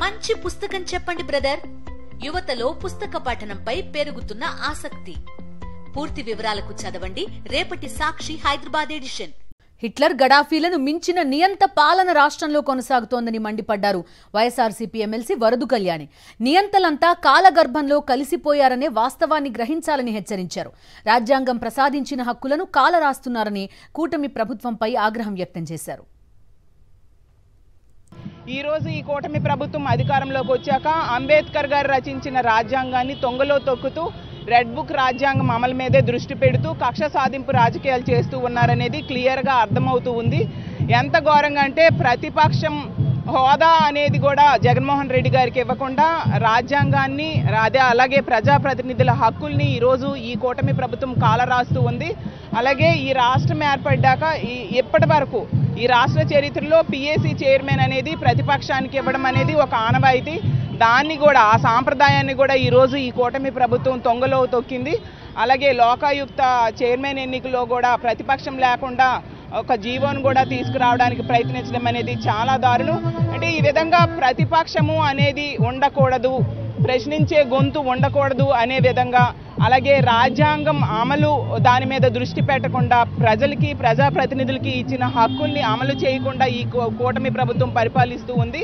మంచి పుస్తకం చెప్పండి బ్రదర్. యువతలో పుస్తక పఠనంపై పెరుగుతున్న ఆసక్తి. పూర్తి వివరాలకు చదవండి రేపటి సాక్షి హైదరాబాద్ ఎడిషన్. హిట్లర్ గడాఫీలను మించిన నియంత పాలన రాష్ట్రంలో కొనసాగుతోందని మండిపడ్డారు వైఎస్ఆర్సీపీ ఎమ్మెల్సీ వరదు కళ్యాణి. నియంతలంతా కాలగర్భంలో కలిసిపోయారనే వాస్తవాన్ని గ్రహించాలని హెచ్చరించారు. రాజ్యాంగం ప్రసాదించిన హక్కులను కాలరాస్తున్నారని కూటమి ప్రభుత్వంపై ఆగ్రహం వ్యక్తం చేశారు. ఈ రోజు ఈ కూటమి ప్రభుత్వం అధికారంలోకి వచ్చాక అంబేద్కర్ గారు రచించిన రాజ్యాంగాన్ని తొంగలో తొక్కుతూ రెడ్ బుక్ రాజ్యాంగం అమలు మీదే దృష్టి పెడుతూ కక్ష సాధింపు రాజకీయాలు చేస్తూ ఉన్నారనేది క్లియర్గా అర్థమవుతూ ఉంది. ఎంత ఘోరంగా అంటే ప్రతిపక్షం హోదా అనేది కూడా జగన్మోహన్ రెడ్డి గారికి ఇవ్వకుండా రాజ్యాంగాన్ని అలాగే ప్రజాప్రతినిధుల హక్కుల్ని ఈరోజు ఈ కూటమి ప్రభుత్వం కాలరాస్తూ ఉంది. అలాగే ఈ రాష్ట్రం ఏర్పడ్డాక ఇప్పటి వరకు ఈ రాష్ట్ర చరిత్రలో పిఏసీ చైర్మన్ అనేది ప్రతిపక్షానికి ఇవ్వడం అనేది ఒక ఆనవాయితీ. దాన్ని కూడా ఆ సాంప్రదాయాన్ని కూడా ఈరోజు ఈ కూటమి ప్రభుత్వం తొంగలో తొక్కింది. అలాగే లోకాయుక్త చైర్మన్ ఎన్నికల్లో కూడా ప్రతిపక్షం లేకుండా ఒక జీవోను కూడా తీసుకురావడానికి ప్రయత్నించడం అనేది చాలా దారుణం. అంటే ఈ విధంగా ప్రతిపక్షము అనేది ఉండకూడదు, ప్రశ్నించే గొంతు ఉండకూడదు అనే విధంగా, అలాగే రాజ్యాంగం అమలు దాని మీద దృష్టి పెట్టకుండా ప్రజలకి ప్రజాప్రతినిధులకి ఇచ్చిన హక్కుల్ని అమలు చేయకుండా ఈ కూటమి ప్రభుత్వం పరిపాలిస్తూ ఉంది.